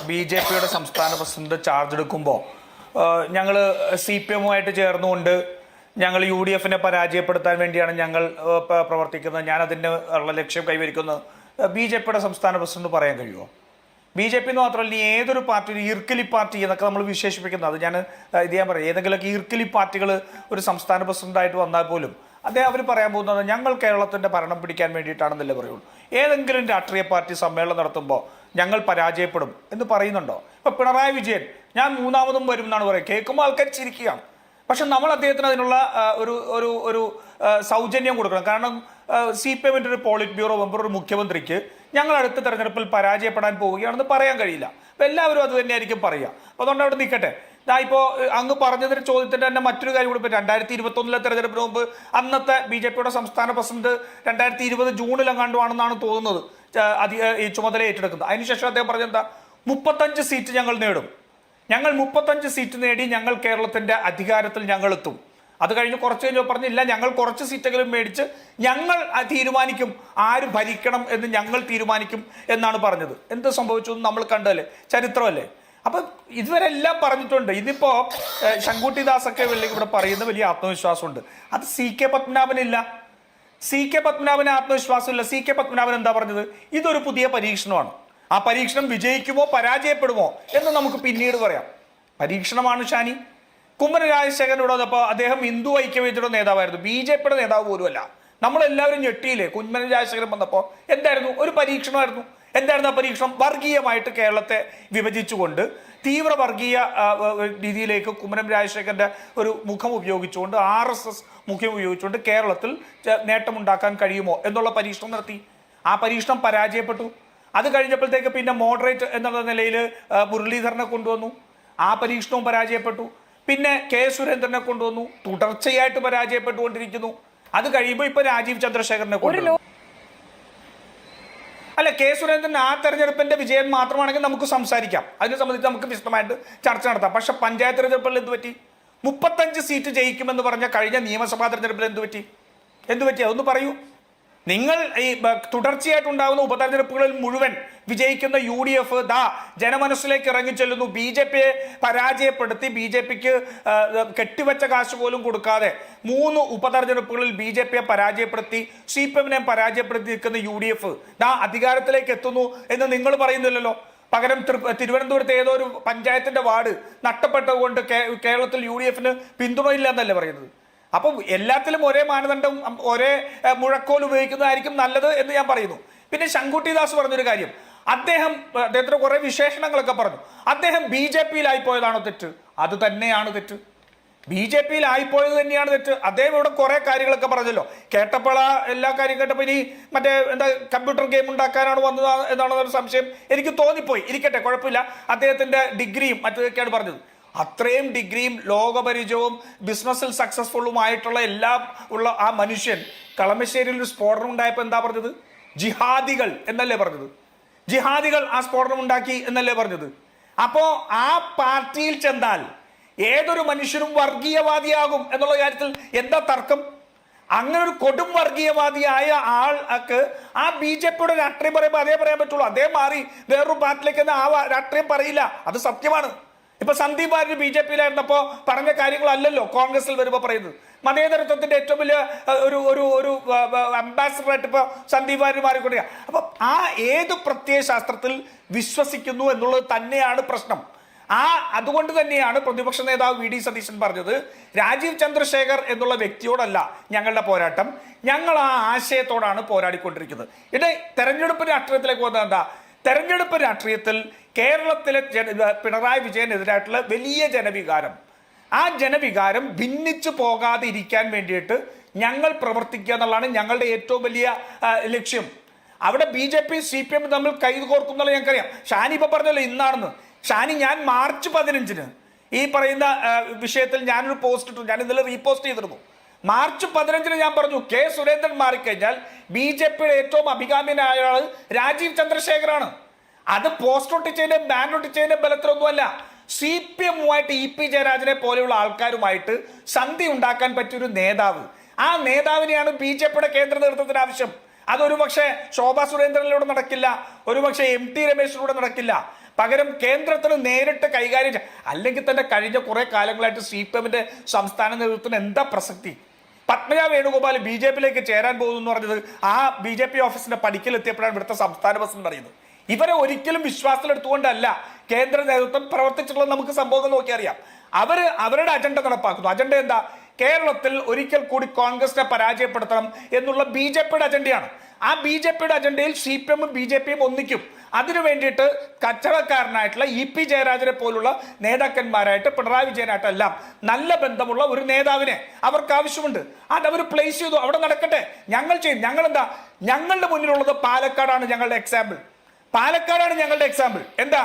ബി.ജെ.പിയുടെ സംസ്ഥാന president charge എടുക്കുമ്പോൾ ഞങ്ങൾ CPM-ഉമായിട്ട് ചേർന്നുകൊണ്ട് ഞങ്ങൾ UDF-നെ പരാജയപ്പെടുത്താൻ വേണ്ടിയാണ് ഞങ്ങൾ പ്രവർത്തിക്കുന്നത്, ഞാൻ അതിൻ്റെ ഉള്ള ലക്ഷ്യം കൈവരിക്കുന്നത് ബി.ജെ.പിയുടെ സംസ്ഥാന പ്രസിഡന്റ് പറയാൻ കഴിയുമോ? ബി.ജെ.പി എന്ന് മാത്രമല്ല, ഏതൊരു പാർട്ടി, ഈർക്കിലി പാർട്ടി എന്നൊക്കെ നമ്മൾ വിശേഷിപ്പിക്കുന്നത്, അത് ഞാൻ ഇത് ഞാൻ പറയാം, ഏതെങ്കിലുമൊക്കെ ഈർക്കിലി പാർട്ടികൾ ഒരു സംസ്ഥാന പ്രസിഡന്റായിട്ട് വന്നാൽ പോലും അവർ പറയാൻ പോകുന്നത് ഞങ്ങൾ കേരളത്തിൻ്റെ ഭരണം പിടിക്കാൻ വേണ്ടിയിട്ടാണെന്നല്ലേ പറയുള്ളൂ. ഏതെങ്കിലും രാഷ്ട്രീയ പാർട്ടി സമ്മേളനം നടത്തുമ്പോൾ ഞങ്ങൾ പരാജയപ്പെടും എന്ന് പറയുന്നുണ്ടോ? ഇപ്പം പിണറായി വിജയൻ ഞാൻ മൂന്നാമതും വരും എന്നാണ് പറയുക. കേൾക്കുമ്പോൾ ആൾക്കാർ ചിരിക്കുകയാണ്. പക്ഷെ നമ്മൾ അദ്ദേഹത്തിന് അതിനുള്ള ഒരു ഒരു ഒരു സൗജന്യം കൊടുക്കണം. കാരണം CPM-ൻ്റെ ഒരു പോളിറ്റ് ബ്യൂറോ മെമ്പർ ഒരു മുഖ്യമന്ത്രിക്ക് ഞങ്ങൾ അടുത്ത തെരഞ്ഞെടുപ്പിൽ പരാജയപ്പെടാൻ പോവുകയാണെന്ന് പറയാൻ കഴിയില്ല. അപ്പം എല്ലാവരും അത് തന്നെയായിരിക്കും പറയുക. അപ്പോൾ അതുകൊണ്ട് അവിടെ നിൽക്കട്ടെ. ഇപ്പോൾ അങ്ങ് പറഞ്ഞതിന് ചോദ്യത്തിൻ്റെ തന്നെ മറ്റൊരു കാര്യം കൂടി, ഇപ്പോൾ 2021 തെരഞ്ഞെടുപ്പിന് മുമ്പ് അന്നത്തെ ബി.ജെ.പിയുടെ സംസ്ഥാന പ്രസിഡന്റ് 2020 ജൂണിലെങ്ങാണ്ടുമാണെന്നാണ് തോന്നുന്നത് ഈ ചുമതല ഏറ്റെടുക്കുന്നത്. അതിനുശേഷം അദ്ദേഹം പറഞ്ഞെന്താ, 35 സീറ്റ് ഞങ്ങൾ നേടും, ഞങ്ങൾ 35 സീറ്റ് നേടി ഞങ്ങൾ കേരളത്തിൻ്റെ അധികാരത്തിൽ ഞങ്ങൾ എത്തും. അത് കഴിഞ്ഞ് കുറച്ച് കഴിഞ്ഞ് പറഞ്ഞില്ല, ഞങ്ങൾ കുറച്ച് സീറ്റെങ്കിലും മേടിച്ച് ഞങ്ങൾ തീരുമാനിക്കും ആര് ഭരിക്കണം എന്ന് ഞങ്ങൾ തീരുമാനിക്കും എന്നാണ് പറഞ്ഞത്. എന്ത് സംഭവിച്ചു നമ്മൾ കണ്ടല്ലേ, ചരിത്രമല്ലേ. അപ്പം ഇതുവരെ എല്ലാം പറഞ്ഞിട്ടുണ്ട്. ഇതിപ്പോൾ ശങ്കുട്ടി ദാസൊക്കെ ഇവിടെ പറയുന്ന വലിയ ആത്മവിശ്വാസമുണ്ട്. അത് CK പത്മനാഭനില്ല. CK പത്മനാഭന് ആത്മവിശ്വാസമില്ല. CK പത്മനാഭൻ എന്താ പറഞ്ഞത്? ഇതൊരു പുതിയ പരീക്ഷണമാണ്, ആ പരീക്ഷണം വിജയിക്കുമോ പരാജയപ്പെടുമോ എന്ന് നമുക്ക് പിന്നീട് പറയാം. പരീക്ഷണമാണ് ഷാനി. കുമ്മനം രാജശേഖരനോട് വന്നപ്പോൾ അദ്ദേഹം ഹിന്ദു ഐക്യവേദിയുടെ നേതാവായിരുന്നു, ബി.ജെ.പിയുടെ നേതാവ് പോലുമല്ല. നമ്മളെല്ലാവരും ഞെട്ടിയില്ലേ കുമ്മനം രാജശേഖരൻ വന്നപ്പോൾ? എന്തായിരുന്നു? ഒരു പരീക്ഷണമായിരുന്നു. എന്തായിരുന്നു ആ പരീക്ഷണം? വർഗീയമായിട്ട് കേരളത്തെ വിഭജിച്ചുകൊണ്ട് തീവ്ര വർഗീയ രീതിയിലേക്ക് കുമ്മനം രാജശേഖരൻ്റെ ഒരു മുഖം ഉപയോഗിച്ചുകൊണ്ട്, RSS മുഖം ഉപയോഗിച്ചുകൊണ്ട് കേരളത്തിൽ നേട്ടമുണ്ടാക്കാൻ കഴിയുമോ എന്നുള്ള പരീക്ഷണം നടത്തി. ആ പരീക്ഷണം പരാജയപ്പെട്ടു. അത് കഴിഞ്ഞപ്പോഴത്തേക്ക് പിന്നെ മോഡറേറ്റ് എന്നുള്ള നിലയിൽ മുരളീധരനെ കൊണ്ടുവന്നു, ആ പരീക്ഷണവും പരാജയപ്പെട്ടു. പിന്നെ K. സുരേന്ദ്രനെ കൊണ്ടുവന്നു, തുടർച്ചയായിട്ട് പരാജയപ്പെട്ടുകൊണ്ടിരിക്കുന്നു. അത് കഴിയുമ്പോൾ ഇപ്പൊ രാജീവ് ചന്ദ്രശേഖരനെ കൊണ്ടുവന്നു. അല്ല, K. സുരേന്ദ്രൻ ആ തെരഞ്ഞെടുപ്പിന്റെ വിജയം മാത്രമാണെങ്കിൽ നമുക്ക് സംസാരിക്കാം, അതിനെ സംബന്ധിച്ച് നമുക്ക് വിശദമായിട്ട് ചർച്ച നടത്താം. പക്ഷെ പഞ്ചായത്ത് തെരഞ്ഞെടുപ്പിൽ എന്ത് പറ്റി? 35 സീറ്റ് ജയിക്കുമെന്ന് പറഞ്ഞ കഴിഞ്ഞ നിയമസഭാ തെരഞ്ഞെടുപ്പിൽ എന്ത് പറ്റി? അതൊന്ന് പറയൂ. നിങ്ങൾ ഈ തുടർച്ചയായിട്ടുണ്ടാകുന്ന ഉപതെരഞ്ഞെടുപ്പുകളിൽ മുഴുവൻ വിജയിക്കുന്ന UDF ജനമനസ്സിലേക്ക് ഇറങ്ങിച്ചെല്ലുന്നു. ബി.ജെ.പിയെ പരാജയപ്പെടുത്തി, ബി.ജെ.പിക്ക് കെട്ടിവെച്ച കാശ് പോലും കൊടുക്കാതെ 3 ഉപതെരഞ്ഞെടുപ്പുകളിൽ ബി.ജെ.പിയെ പരാജയപ്പെടുത്തി, CPM-നെ പരാജയപ്പെടുത്തി നിൽക്കുന്ന UDF അധികാരത്തിലേക്ക് എത്തുന്നു എന്ന് നിങ്ങൾ പറയുന്നില്ലല്ലോ. പകരം തിരുവനന്തപുരത്ത് ഏതോ ഒരു പഞ്ചായത്തിന്റെ വാർഡ് നഷ്ടപ്പെട്ടതുകൊണ്ട് കേരളത്തിൽ UDF-ന് പിന്തുണയില്ല എന്നല്ലേ പറയുന്നത്? അപ്പം എല്ലാത്തിലും ഒരേ മാനദണ്ഡം, ഒരേ മുഴക്കോൽ ഉപയോഗിക്കുന്നതായിരിക്കും നല്ലത് എന്ന് ഞാൻ പറയുന്നു. പിന്നെ ശങ്കുട്ടി ദാസ് പറഞ്ഞൊരു കാര്യം, അദ്ദേഹത്തിന് കുറെ വിശേഷണങ്ങളൊക്കെ പറഞ്ഞു. അദ്ദേഹം ബി.ജെ.പിയിലായിപ്പോയതാണോ തെറ്റ്? അത് തന്നെയാണ് തെറ്റ്. ബി.ജെ.പിയിലായിപ്പോയത് തന്നെയാണ് തെറ്റ്. അദ്ദേഹം ഇവിടെ കുറെ കാര്യങ്ങളൊക്കെ പറഞ്ഞല്ലോ. കേട്ടപ്പോൾ എല്ലാ കാര്യം കേട്ടപ്പോൾ ഇനി മറ്റേ കമ്പ്യൂട്ടർ ഗെയിം ഉണ്ടാക്കാനാണ് വന്നത് എന്നാണെന്നൊരു സംശയം എനിക്ക് തോന്നിപ്പോയി. ഇരിക്കട്ടെ, കുഴപ്പമില്ല. അദ്ദേഹത്തിന്റെ ഡിഗ്രിയും മറ്റൊക്കെയാണ് പറഞ്ഞത്. അത്രയും ഡിഗ്രിയും ലോകപരിചയവും ബിസിനസ്സിൽ സക്സസ്ഫുള്ളുമായിട്ടുള്ള എല്ലാം ഉള്ള ആ മനുഷ്യൻ കളമശ്ശേരിയിൽ ഒരു സ്ഫോടനം ഉണ്ടായപ്പോൾ എന്താ പറഞ്ഞത്? ജിഹാദികൾ എന്നല്ലേ പറഞ്ഞത്? ജിഹാദികൾ ആ സ്ഫോടനം ഉണ്ടാക്കി എന്നല്ലേ പറഞ്ഞത്? അപ്പോ ആ പാർട്ടിയിൽ ചെന്നാൽ ഏതൊരു മനുഷ്യനും വർഗീയവാദിയാകും എന്നുള്ള കാര്യത്തിൽ എന്താ തർക്കം? അങ്ങനെ ഒരു കൊടും വർഗീയവാദിയായ ആൾക്ക് ആ ബി.ജെ.പിയുടെ രാഷ്ട്രീയം പറയുമ്പോൾ അതേ പറയാൻ പറ്റുള്ളൂ. അദ്ദേഹം മാറി വേറൊരു പാർട്ടിയിലേക്ക് ആ രാഷ്ട്രീയം പറയില്ല, അത് സത്യമാണ്. ഇപ്പൊ സന്ദീപ് വാര്യർ ബി.ജെ.പിയിലായിരുന്നപ്പോ പറഞ്ഞ കാര്യങ്ങളല്ലല്ലോ കോൺഗ്രസിൽ വരുമ്പോൾ പറയുന്നത്. മതേതരത്വത്തിന്റെ ഏറ്റവും വലിയ ഒരു അംബാസിഡറായിട്ട് ഇപ്പൊ സന്ദീപ് വാര്യർ മാറിക്കൊണ്ടിരിക്കുക. അപ്പൊ ആ ഏത് പ്രത്യയശാസ്ത്രത്തിൽ വിശ്വസിക്കുന്നു എന്നുള്ളത് തന്നെയാണ് പ്രശ്നം. അതുകൊണ്ട് തന്നെയാണ് പ്രതിപക്ഷ നേതാവ് V.D. സതീശൻ പറഞ്ഞത്, രാജീവ് ചന്ദ്രശേഖർ എന്നുള്ള വ്യക്തിയോടല്ല ഞങ്ങളുടെ പോരാട്ടം, ഞങ്ങൾ ആ ആശയത്തോടാണ് പോരാടിക്കൊണ്ടിരിക്കുന്നത്. ഇത് തെരഞ്ഞെടുപ്പ് രാഷ്ട്രീയത്തിലേക്ക് പോകുന്നത് എന്താ? തെരഞ്ഞെടുപ്പ് രാഷ്ട്രീയത്തിൽ കേരളത്തിലെ പിണറായി വിജയനെതിരായിട്ടുള്ള വലിയ ജനവികാരം, ആ ജനവികാരം ഭിന്നിച്ചു പോകാതെ ഇരിക്കാൻ വേണ്ടിയിട്ട് ഞങ്ങൾ പ്രവർത്തിക്കുക എന്നുള്ളതാണ് ഞങ്ങളുടെ ഏറ്റവും വലിയ ലക്ഷ്യം. അവിടെ ബി.ജെ.പി CPM തമ്മിൽ കൈകോർക്കും എന്നുള്ള ഞങ്ങൾക്കറിയാം. ഷാനി ഇപ്പൊ പറഞ്ഞല്ലോ ഇന്നാണെന്ന്. ഷാനി, ഞാൻ മാർച്ച് 15 ഈ പറയുന്ന വിഷയത്തിൽ ഞാനൊരു പോസ്റ്റ് ഇട്ടു, ഞാൻ ഇന്നലെ റീപോസ്റ്റ് ചെയ്തിരുന്നു. മാർച്ച് 15 ഞാൻ പറഞ്ഞു, K. സുരേന്ദ്രൻ മാറിക്കഴിഞ്ഞാൽ ബി.ജെ.പിയുടെ ഏറ്റവും അഭികാമ്യനായ ആൾ രാജീവ് ചന്ദ്രശേഖറാണ്. അത് പോസ്റ്റ് ഒട്ടിച്ചതിന്റെ ബാനർ ഒട്ടിച്ചതിന്റെ ബലത്തിലൊന്നുമല്ല, CPM-ഉമായിട്ട് E.P. ജയരാജനെ പോലെയുള്ള ആൾക്കാരുമായിട്ട് സന്ധി ഉണ്ടാക്കാൻ പറ്റിയൊരു നേതാവ്, ആ നേതാവിനെയാണ് ബി.ജെ.പിയുടെ കേന്ദ്ര നേതൃത്വത്തിന് ആവശ്യം. അതൊരു പക്ഷേ ശോഭാ സുരേന്ദ്രനിലൂടെ നടക്കില്ല, ഒരു പക്ഷേ MT രമേശിലൂടെ നടക്കില്ല. പകരം കേന്ദ്രത്തിന് നേരിട്ട് കൈകാര്യം അല്ലെങ്കിൽ തന്നെ കഴിഞ്ഞ കുറെ കാലങ്ങളായിട്ട് CPM-ന്റെ സംസ്ഥാന നേതൃത്വത്തിന് എന്താ പ്രസക്തി? പത്മജ വേണുഗോപാൽ BJP-യിലേക്ക് ചേരാൻ പോകുന്നു എന്ന് പറഞ്ഞത് ആ BJP ഓഫീസിന്റെ പടിക്കലെത്തിയപ്പോഴാണ് ഇവിടുത്തെ സംസ്ഥാന പ്രസിഡന്റ് അറിയുന്നത്. ഇവരെ ഒരിക്കലും വിശ്വാസത്തിലെടുത്തുകൊണ്ടല്ല കേന്ദ്ര നേതൃത്വം പ്രവർത്തിച്ചിട്ടുള്ളത്. നമുക്ക് സംഭവം നോക്കി അറിയാം. അവരുടെ അജണ്ട നടപ്പാക്കുന്നു. അജണ്ട എന്താ? കേരളത്തിൽ ഒരിക്കൽ കൂടി കോൺഗ്രസിനെ പരാജയപ്പെടുത്തണം എന്നുള്ള BJP-യുടെ അജണ്ടയാണ്. ആ BJP-യുടെ അജണ്ടയിൽ CPM-ഉം BJP-യും ഒന്നിക്കും. അതിനു വേണ്ടിയിട്ട് കച്ചവടക്കാരനായിട്ടുള്ള EP ജയരാജനെ പോലുള്ള നേതാക്കന്മാരായിട്ട് പിണറായി വിജയനായിട്ടെല്ലാം നല്ല ബന്ധമുള്ള ഒരു നേതാവിനെ അവർക്ക് ആവശ്യമുണ്ട്. അത് അവർ പ്ലേസ് ചെയ്തു. അവിടെ നടക്കട്ടെ, ഞങ്ങൾ ചെയ്യും. ഞങ്ങളെന്താ, ഞങ്ങളുടെ മുന്നിലുള്ളത് പാലക്കാടാണ്. ഞങ്ങളുടെ എക്സാമ്പിൾ എന്താ?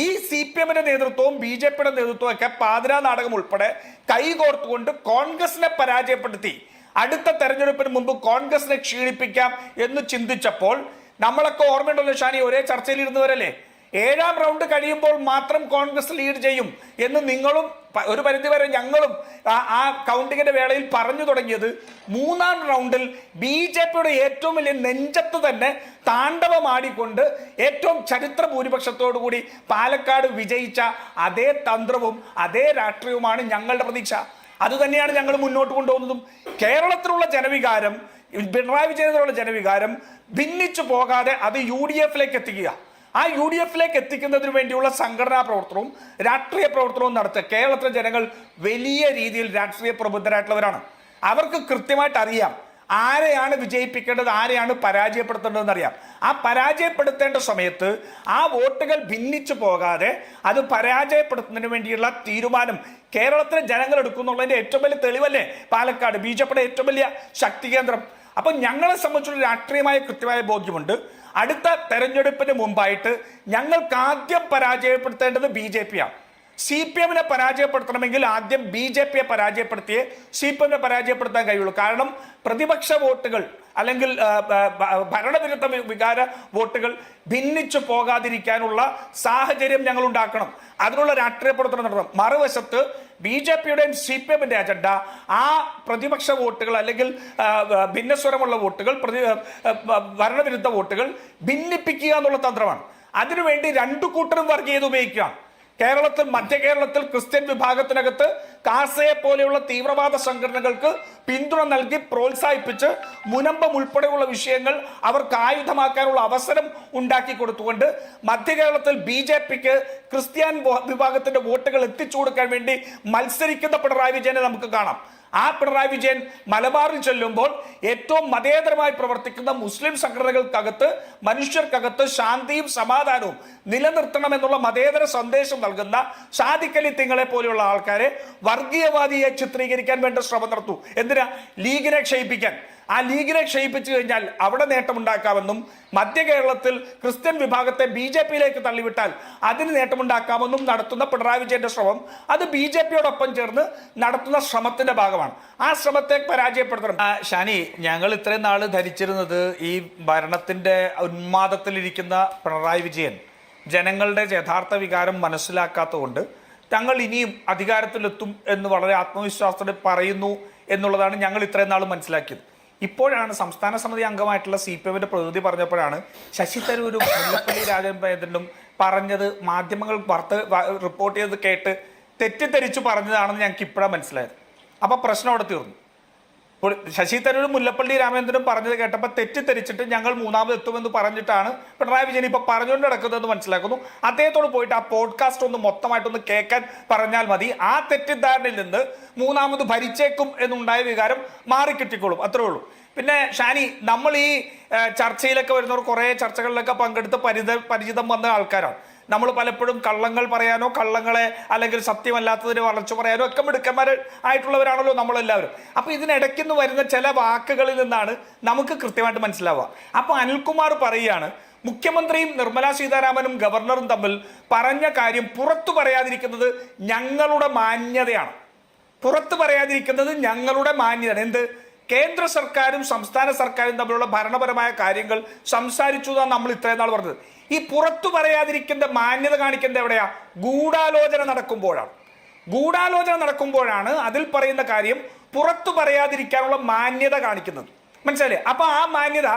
ഈ CPM-ന്റെ നേതൃത്വവും BJP-യുടെ നേതൃത്വവും ഒക്കെ പാതിരാ നാടകം ഉൾപ്പെടെ കൈകോർത്തുകൊണ്ട് കോൺഗ്രസിനെ പരാജയപ്പെടുത്തി അടുത്ത തെരഞ്ഞെടുപ്പിന് മുമ്പ് കോൺഗ്രസിനെ ക്ഷീണിപ്പിക്കാം എന്ന് ചിന്തിച്ചപ്പോൾ നമ്മളൊക്കെ ഓർമ്മയുണ്ടല്ലോ ഷാനി, ഒരേ ചർച്ചയിൽ ഇരുന്നവരല്ലേ? 7ാം റൗണ്ട് കഴിയുമ്പോൾ മാത്രം കോൺഗ്രസ് ലീഡ് ചെയ്യും എന്ന് നിങ്ങളും ഒരു പരിധിവരെ ഞങ്ങളും ആ കൗണ്ടിങ്ങിന്റെ വേളയിൽ പറഞ്ഞു തുടങ്ങിയത് 3ാം റൗണ്ടിൽ BJP-യുടെ ഏറ്റവും വലിയ നെഞ്ചത്ത് തന്നെ താണ്ഡവമാടിക്കൊണ്ട് ഏറ്റവും ചരിത്ര ഭൂരിപക്ഷത്തോടുകൂടി പാലക്കാട് വിജയിച്ച അതേ തന്ത്രവും അതേ രാഷ്ട്രീയവുമാണ് ഞങ്ങളുടെ പ്രതീക്ഷ. അതുതന്നെയാണ് ഞങ്ങൾ മുന്നോട്ട് കൊണ്ടുപോകുന്നതും. കേരളത്തിലുള്ള ജനവികാരം, പിണറായി വിജയനുള്ള ജനവികാരം ഭിന്നിച്ചു പോകാതെ അത് UDF-ലേക്ക് എത്തിക്കുക. ആ UDF-ലേക്ക് എത്തിക്കുന്നതിന് വേണ്ടിയുള്ള സംഘടനാ പ്രവർത്തനവും രാഷ്ട്രീയ പ്രവർത്തനവും നടത്തുക. കേരളത്തിലെ ജനങ്ങൾ വലിയ രീതിയിൽ രാഷ്ട്രീയ പ്രബുദ്ധരായിട്ടുള്ളവരാണ്. അവർക്ക് കൃത്യമായിട്ട് അറിയാം ആരെയാണ് വിജയിപ്പിക്കേണ്ടത്, ആരെയാണ് പരാജയപ്പെടുത്തേണ്ടതെന്ന് അറിയാം. ആ പരാജയപ്പെടുത്തേണ്ട സമയത്ത് ആ വോട്ടുകൾ ഭിന്നിച്ചു പോകാതെ അത് പരാജയപ്പെടുത്തുന്നതിന് വേണ്ടിയുള്ള തീരുമാനം കേരളത്തിലെ ജനങ്ങൾ എടുക്കുന്നുള്ളതിന്റെ ഏറ്റവും വലിയ തെളിവല്ലേ പാലക്കാട് BJP-യുടെ ഏറ്റവും വലിയ ശക്തി കേന്ദ്രം. അപ്പൊ ഞങ്ങളെ സംബന്ധിച്ചുള്ള രാഷ്ട്രീയമായ കൃത്യമായ ബോധ്യമുണ്ട്. അടുത്ത തെരഞ്ഞെടുപ്പിന് മുമ്പായിട്ട് ഞങ്ങൾക്ക് ആദ്യം പരാജയപ്പെടുത്തേണ്ടത് BJP-യാണ്. CPM-നെ പരാജയപ്പെടുത്തണമെങ്കിൽ ആദ്യം BJP-യെ പരാജയപ്പെടുത്തിയേ CPM-നെ പരാജയപ്പെടുത്താൻ കഴിയുള്ളൂ. കാരണം പ്രതിപക്ഷ വോട്ടുകൾ അല്ലെങ്കിൽ ഭരണവിരുദ്ധ വികാര വോട്ടുകൾ ഭിന്നിച്ചു പോകാതിരിക്കാനുള്ള സാഹചര്യം ഞങ്ങൾ ഉണ്ടാക്കണം. അതിനുള്ള രാഷ്ട്രീയ പ്രവർത്തനം നടത്തണം. മറുവശത്ത് BJP-യുടെയും CPM-ന്റെ അജണ്ട ആ പ്രതിപക്ഷ വോട്ടുകൾ അല്ലെങ്കിൽ ഭിന്നസ്വരമുള്ള വോട്ടുകൾ, ഭരണവിരുദ്ധ വോട്ടുകൾ ഭിന്നിപ്പിക്കുക എന്നുള്ള തന്ത്രമാണ്. അതിനുവേണ്ടി രണ്ടു കൂട്ടരും വർഗീയത ഉപയോഗിക്കുകയാണ്. കേരളത്തിൽ, മധ്യ കേരളത്തിൽ ക്രിസ്ത്യൻ വിഭാഗത്തിനകത്ത് കാസയെ പോലെയുള്ള തീവ്രവാദ സംഘടനകൾക്ക് പിന്തുണ നൽകി പ്രോത്സാഹിപ്പിച്ച് മുനമ്പം ഉൾപ്പെടെയുള്ള വിഷയങ്ങൾ അവർക്ക് ആയുധമാക്കാനുള്ള അവസരം ഉണ്ടാക്കി കൊടുത്തുകൊണ്ട് മധ്യ കേരളത്തിൽ BJP-ക്ക് ക്രിസ്ത്യൻ വിഭാഗത്തിന്റെ വോട്ടുകൾ എത്തിച്ചു കൊടുക്കാൻ വേണ്ടി മത്സരിക്കുന്ന പിണറായി വിജയനെ നമുക്ക് കാണാം. ആ പിണറായി വിജയൻ മലബാറിൽ ചെല്ലുമ്പോൾ ഏറ്റവും മതേതരമായി പ്രവർത്തിക്കുന്ന മുസ്ലിം സംഘടനകൾക്കകത്ത്, മനുഷ്യർക്കകത്ത് ശാന്തിയും സമാധാനവും നിലനിർത്തണമെന്നുള്ള മതേതര സന്ദേശം നൽകുന്ന സാദിഖ് അലി തിങ്ങളെ പോലെയുള്ള ആൾക്കാരെ വർഗീയവാദിയെ ചിത്രീകരിക്കാൻ വേണ്ട ശ്രമം നടത്തും. എന്തിനാ? ലീഗിനെ ക്ഷയിപ്പിക്കാൻ. ആ ലീഗിനെ ക്ഷയിപ്പിച്ചു കഴിഞ്ഞാൽ അവിടെ നേട്ടമുണ്ടാക്കാമെന്നും മധ്യ കേരളത്തിൽ ക്രിസ്ത്യൻ വിഭാഗത്തെ BJP-യിലേക്ക് തള്ളിവിട്ടാൽ അതിന് നേട്ടമുണ്ടാക്കാമെന്നും നടത്തുന്ന പിണറായി വിജയന്റെ ശ്രമം അത് BJP-യോടൊപ്പം ചേർന്ന് നടത്തുന്ന ശ്രമത്തിന്റെ ഭാഗമാണ്. ആ ശ്രമത്തെ പരാജയപ്പെടുത്തണം. ഷാനി, ഞങ്ങൾ ഇത്രയും നാള് ധരിച്ചിരുന്നത് ഈ ഭരണത്തിന്റെ ഉന്മാദത്തിലിരിക്കുന്ന പിണറായി വിജയൻ ജനങ്ങളുടെ യഥാർത്ഥ വികാരം മനസ്സിലാക്കാത്തതുകൊണ്ട് തങ്ങൾ ഇനിയും അധികാരത്തിലെത്തും എന്ന് വളരെ ആത്മവിശ്വാസത്തോടെ പറയുന്നു എന്നുള്ളതാണ് ഞങ്ങൾ ഇത്രയും നാൾ മനസ്സിലാക്കിയത്. ഇപ്പോഴാണ് സംസ്ഥാന സമിതി അംഗമായിട്ടുള്ള CPM-ന്റെ പ്രതിനിധി പറഞ്ഞപ്പോഴാണ് ശശി തരൂരും മുല്ലപ്പള്ളി രാജേന്ദ്രനും പറഞ്ഞത് മാധ്യമങ്ങൾ റിപ്പോർട്ട് ചെയ്ത് കേട്ട് തെറ്റിദ്ധരിച്ചു പറഞ്ഞതാണെന്ന് ഞങ്ങൾക്ക് ഇപ്പോഴാണ് മനസ്സിലായത്. അപ്പൊ പ്രശ്നം അവിടെ തീർന്നു. ശശി തരൂരും മുല്ലപ്പള്ളി രാമചന്ദ്രനും പറഞ്ഞത് കേട്ടപ്പോൾ തെറ്റിദ്ധരിച്ചിട്ട് ഞങ്ങൾ മൂന്നാമത് എത്തുമെന്ന് പറഞ്ഞിട്ടാണ് പിണറായി വിജയൻ ഇപ്പൊ പറഞ്ഞുകൊണ്ട് നടക്കുന്നതെന്ന് മനസ്സിലാക്കുന്നു. അദ്ദേഹത്തോട് പോയിട്ട് ആ പോഡ്കാസ്റ്റ് ഒന്ന് മൊത്തമായിട്ടൊന്ന് കേൾക്കാൻ പറഞ്ഞാൽ മതി. ആ തെറ്റിദ്ധാരണയിൽ നിന്ന് മൂന്നാമത് ഭരിച്ചേക്കും എന്നുണ്ടായ വികാരം മാറിക്കിട്ടിക്കോളും. അത്രേ ഉള്ളൂ. പിന്നെ ഷാനി, നമ്മൾ ഈ ചർച്ചയിലൊക്കെ വരുന്നവർ കുറെ ചർച്ചകളിലൊക്കെ പങ്കെടുത്ത് പരിചിതം വന്ന ആൾക്കാരാണ്. നമ്മൾ പലപ്പോഴും കള്ളങ്ങൾ പറയാനോ കള്ളങ്ങളെ അല്ലെങ്കിൽ സത്യമല്ലാത്തതിന് വളർച്ച പറയാനോ ഒക്കെ മിടുക്കന്മാർ ആയിട്ടുള്ളവരാണല്ലോ നമ്മളെല്ലാവരും. അപ്പൊ ഇതിനിടയ്ക്കുന്ന് വരുന്ന ചില വാക്കുകളിൽ നിന്നാണ് നമുക്ക് കൃത്യമായിട്ട് മനസ്സിലാവുക. അപ്പൊ അനിൽകുമാർ പറയുകയാണ്, മുഖ്യമന്ത്രിയും നിർമ്മലാ സീതാരാമനും ഗവർണറും തമ്മിൽ പറഞ്ഞ കാര്യം പുറത്തു പറയാതിരിക്കുന്നത് ഞങ്ങളുടെ മാന്യതയാണ്. പുറത്തു പറയാതിരിക്കുന്നത് ഞങ്ങളുടെ മാന്യതയാണ്. എന്ത്? കേന്ദ്ര സർക്കാരും സംസ്ഥാന സർക്കാരും തമ്മിലുള്ള ഭരണപരമായ കാര്യങ്ങൾ സംസാരിച്ചു എന്നാണ് നമ്മൾ ഇത്രയും നാൾ പറഞ്ഞത്. ഈ പുറത്തു പറയാതിരിക്കുന്ന മാന്യത കാണിക്കുന്നത് എവിടെയാ? ഗൂഢാലോചന നടക്കുമ്പോഴാണ് അതിൽ പറയുന്ന കാര്യം പുറത്തു പറയാതിരിക്കാനുള്ള മാന്യത കാണിക്കുന്നത്. മനസ്സിലായില്ലേ? അപ്പൊ ആ മാന്യത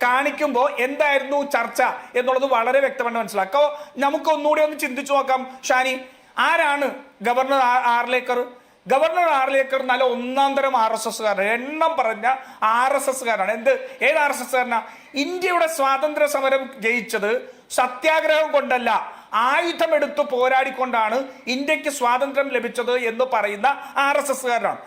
കാണിക്കുമ്പോൾ എന്തായിരുന്നു ചർച്ച എന്നുള്ളത് വളരെ വ്യക്തമായി മനസ്സിലാക്കാം. നമുക്ക് ഒന്നുകൂടി ഒന്ന് ചിന്തിച്ചു നോക്കാം. ഷാനി, ആരാണ് ഗവർണർ ആർലേക്കർ? ഗവർണർ ആർലേക്കർ നല്ല ഒന്നാം തരം RSS കാരനാണ്, എണ്ണം പറഞ്ഞ RSS കാരനാണ്. ഏത് RSS കാരനാ? ഇന്ത്യയുടെ സ്വാതന്ത്ര്യ സമരം ജയിച്ചത് സത്യാഗ്രഹം കൊണ്ടല്ല, ആയുധമെടുത്ത് പോരാടിക്കൊണ്ടാണ് ഇന്ത്യക്ക് സ്വാതന്ത്ര്യം ലഭിച്ചത് എന്ന് പറയുന്ന RSS കാരനാണ്.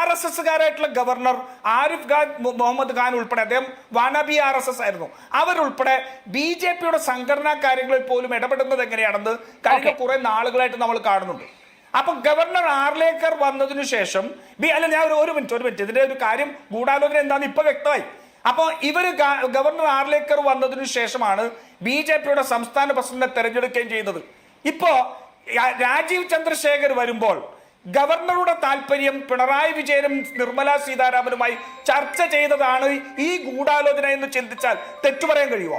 RSS കാരായിട്ടുള്ള ഗവർണർ ആരിഫ് ഖാൻ മുഹമ്മദ് ഖാൻ ഉൾപ്പെടെ, അദ്ദേഹം വാനബി RSS ആയിരുന്നു, അവരുൾപ്പെടെ BJPയുടെ സംഘടനാ കാര്യങ്ങളിൽ പോലും ഇടപെടുന്നത് എങ്ങനെയാണെന്ന് കഴിഞ്ഞ കുറെ നാളുകളായിട്ട് നമ്മൾ കാണുന്നുണ്ട്. അപ്പൊ ഗവർണർ ആർലേക്കർ വന്നതിനു ശേഷം അല്ല, ഞാൻ ഒരു മിനിറ്റ് ഇതിന്റെ ഒരു കാര്യം ഗൂഢാലോചന എന്താണെന്ന് ഇപ്പൊ വ്യക്തമായി. അപ്പൊ ഇവര് ഗവർണർ ആർലേക്കർ വന്നതിനു ശേഷമാണ് BJPയുടെ സംസ്ഥാന പ്രസിഡന്റിനെ തെരഞ്ഞെടുക്കുകയും ചെയ്യുന്നത്. ഇപ്പോ രാജീവ് ചന്ദ്രശേഖർ വരുമ്പോൾ ഗവർണറുടെ താല്പര്യം പിണറായി വിജയനും നിർമ്മല സീതാരാമനുമായി ചർച്ച ചെയ്തതാണ് ഈ ഗൂഢാലോചന എന്ന് ചിന്തിച്ചാൽ തെറ്റു പറയാൻ കഴിയുമോ?